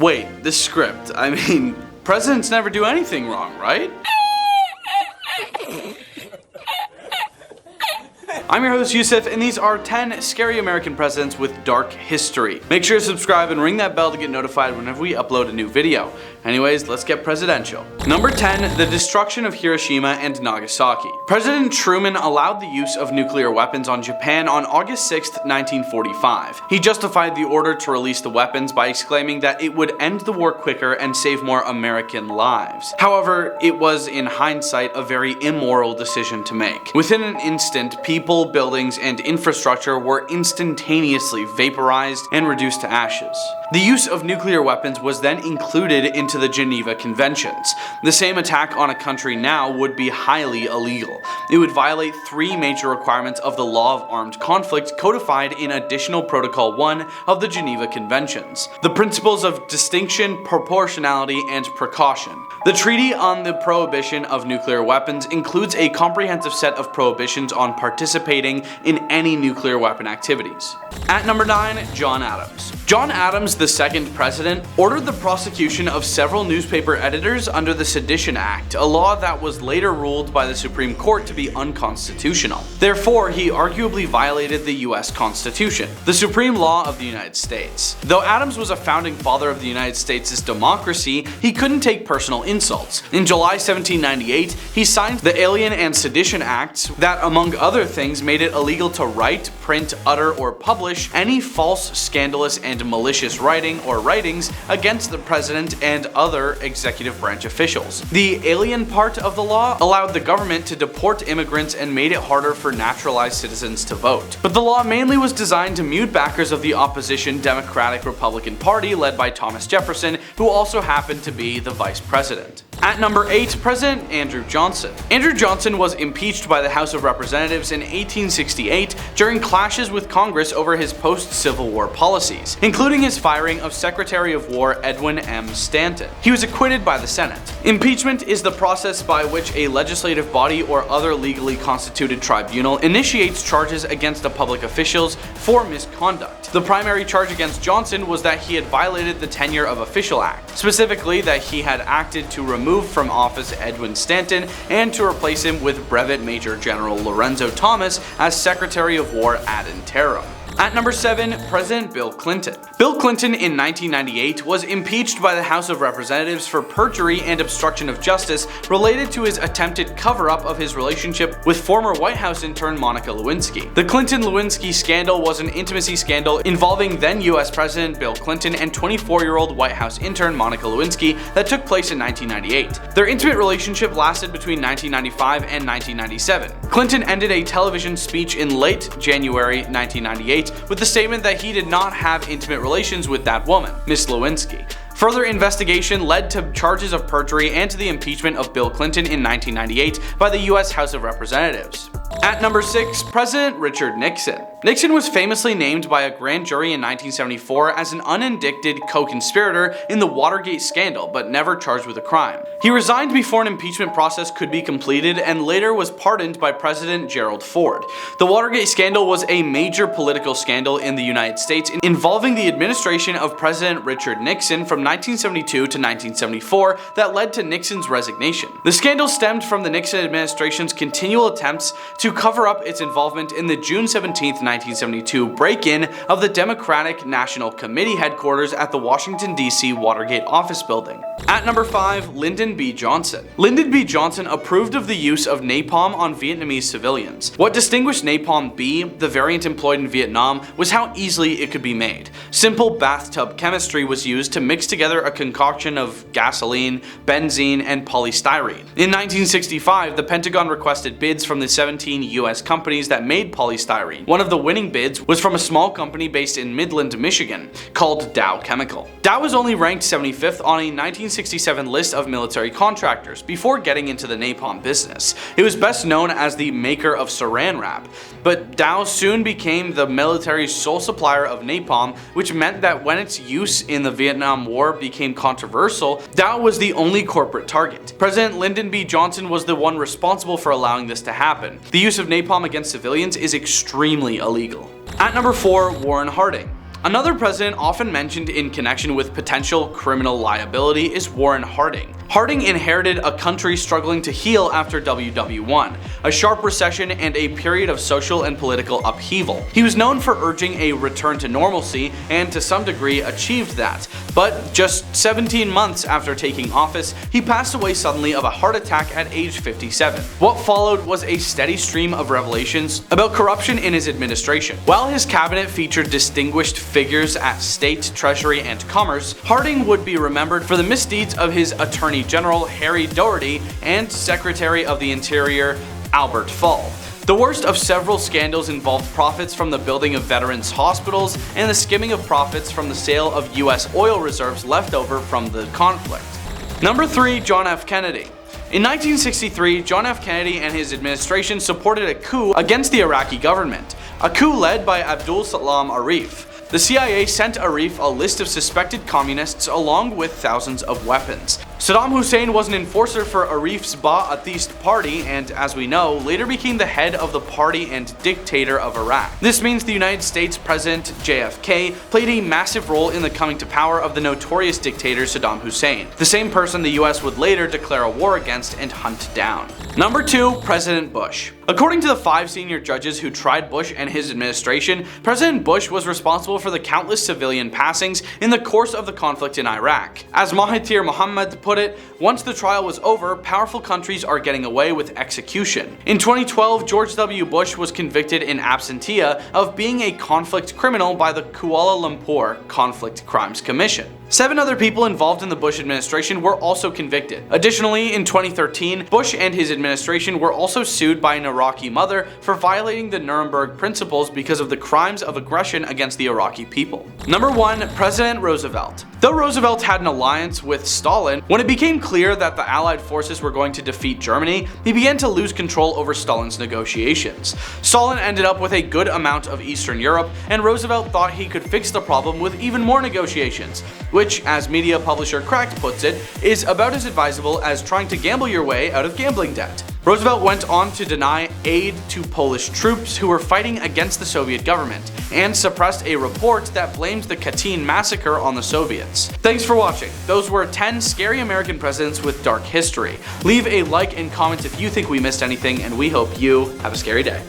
Wait, this script, I mean, presidents never do anything wrong, right? I'm your host Youssef, and these are 10 scary American presidents with dark history. Make sure to subscribe and ring that bell to get notified whenever we upload a new video. Anyways, let's get presidential. Number 10, the destruction of Hiroshima and Nagasaki. President Truman allowed the use of nuclear weapons on Japan on August 6, 1945. He justified the order to release the weapons by exclaiming that it would end the war quicker and save more American lives. However, it was in hindsight a very immoral decision to make. Within an instant, people, buildings, and infrastructure were instantaneously vaporized and reduced to ashes. The use of nuclear weapons was then included into the Geneva Conventions. The same attack on a country now would be highly illegal. It would violate three major requirements of the law of armed conflict codified in Additional Protocol 1 of the Geneva Conventions. The principles of distinction, proportionality, and precaution. The Treaty on the Prohibition of Nuclear Weapons includes a comprehensive set of prohibitions on participating in any nuclear weapon activities. At number 9, John Adams. John Adams, the second president, ordered the prosecution of several newspaper editors under the Sedition Act, a law that was later ruled by the Supreme Court to be unconstitutional. Therefore, he arguably violated the US Constitution, the supreme law of the United States. Though Adams was a founding father of the United States' democracy, he couldn't take personal insults. In July 1798, he signed the Alien and Sedition Acts that, among other things, made it illegal to write, print, utter, or publish any false, scandalous, and malicious writing or writings against the president and other executive branch officials. The alien part of the law allowed the government to deport immigrants and made it harder for naturalized citizens to vote. But the law mainly was designed to mute backers of the opposition Democratic-Republican Party led by Thomas Jefferson, who also happened to be the vice president. At number 8, President Andrew Johnson. Andrew Johnson was impeached by the House of Representatives in 1868 during clashes with Congress over his post-Civil War policies, including his firing of Secretary of War Edwin M. Stanton. He was acquitted by the Senate. Impeachment is the process by which a legislative body or other legally constituted tribunal initiates charges against public officials for misconduct. The primary charge against Johnson was that he had violated the Tenure of Official Act, specifically that he had acted to remove from office Edwin Stanton and to replace him with Brevet Major General Lorenzo Thomas as Secretary of War ad interim. At number 7, President Bill Clinton. Bill Clinton in 1998 was impeached by the House of Representatives for perjury and obstruction of justice related to his attempted cover-up of his relationship with former White House intern Monica Lewinsky. The Clinton-Lewinsky scandal was an intimacy scandal involving then US President Bill Clinton and 24-year-old White House intern Monica Lewinsky that took place in 1998. Their intimate relationship lasted between 1995 and 1997. Clinton ended a television speech in late January 1998 with the statement that he did not have intimate relations with that woman, Miss Lewinsky. Further investigation led to charges of perjury and to the impeachment of Bill Clinton in 1998 by the US House of Representatives. At number 6, President Richard Nixon. Nixon was famously named by a grand jury in 1974 as an unindicted co-conspirator in the Watergate scandal, but never charged with a crime. He resigned before an impeachment process could be completed and later was pardoned by President Gerald Ford. The Watergate scandal was a major political scandal in the United States involving the administration of President Richard Nixon from 1972 to 1974 that led to Nixon's resignation. The scandal stemmed from the Nixon administration's continual attempts to cover up its involvement in the June 17, 1972 break-in of the Democratic National Committee headquarters at the Washington, D.C. Watergate office building. At number 5, Lyndon B Johnson. Lyndon B Johnson approved of the use of napalm on Vietnamese civilians. What distinguished napalm B, the variant employed in Vietnam, was how easily it could be made. Simple bathtub chemistry was used to mix together a concoction of gasoline, benzene, and polystyrene. In 1965, the Pentagon requested bids from the 17 US companies that made polystyrene. One of the winning bids was from a small company based in Midland, Michigan, called Dow Chemical. Dow was only ranked 75th on a 1967 list of military contractors before getting into the napalm business. It was best known as the maker of saran wrap, but Dow soon became the military's sole supplier of napalm, which meant that when its use in the Vietnam War became controversial, Dow was the only corporate target. President Lyndon B Johnson was the one responsible for allowing this to happen. The use of napalm against civilians is extremely illegal. At number 4, Warren Harding. Another president often mentioned in connection with potential criminal liability is Warren Harding. Harding inherited a country struggling to heal after WW1, a sharp recession and a period of social and political upheaval. He was known for urging a return to normalcy and to some degree achieved that, but just 17 months after taking office, he passed away suddenly of a heart attack at age 57. What followed was a steady stream of revelations about corruption in his administration. While his cabinet featured distinguished figures at State, Treasury, and Commerce, Harding would be remembered for the misdeeds of his Attorney General Harry Doherty and Secretary of the Interior Albert Fall. The worst of several scandals involved profits from the building of veterans' hospitals and the skimming of profits from the sale of US oil reserves left over from the conflict. Number 3. John F. Kennedy. In 1963, John F. Kennedy and his administration supported a coup against the Iraqi government, a coup led by Abdul Salam Arif. The CIA sent Arif a list of suspected communists along with thousands of weapons. Saddam Hussein was an enforcer for Arif's Ba'athist party and, as we know, later became the head of the party and dictator of Iraq. This means the United States President JFK played a massive role in the coming to power of the notorious dictator Saddam Hussein, the same person the US would later declare a war against and hunt down. Number 2. President Bush. According to the 5 senior judges who tried Bush and his administration, President Bush was responsible for the countless civilian passings in the course of the conflict in Iraq. As Mahathir Mohamad put it, once the trial was over, powerful countries are getting away with execution. In 2012, George W. Bush was convicted in absentia of being a conflict criminal by the Kuala Lumpur Conflict Crimes Commission. 7 other people involved in the Bush administration were also convicted. Additionally, in 2013, Bush and his administration were also sued by an Iraqi mother for violating the Nuremberg Principles because of the crimes of aggression against the Iraqi people. Number 1. President Roosevelt. Though Roosevelt had an alliance with Stalin, when it became clear that the Allied forces were going to defeat Germany, he began to lose control over Stalin's negotiations. Stalin ended up with a good amount of Eastern Europe, and Roosevelt thought he could fix the problem with even more negotiations, which, as media publisher Cracked puts it, is about as advisable as trying to gamble your way out of gambling debt. Roosevelt went on to deny aid to Polish troops who were fighting against the Soviet government, and suppressed a report that blamed the Katyn massacre on the Soviets. Thanks for watching. Those were 10 scary American presidents with dark history. Leave a like and comment if you think we missed anything, and we hope you have a scary day.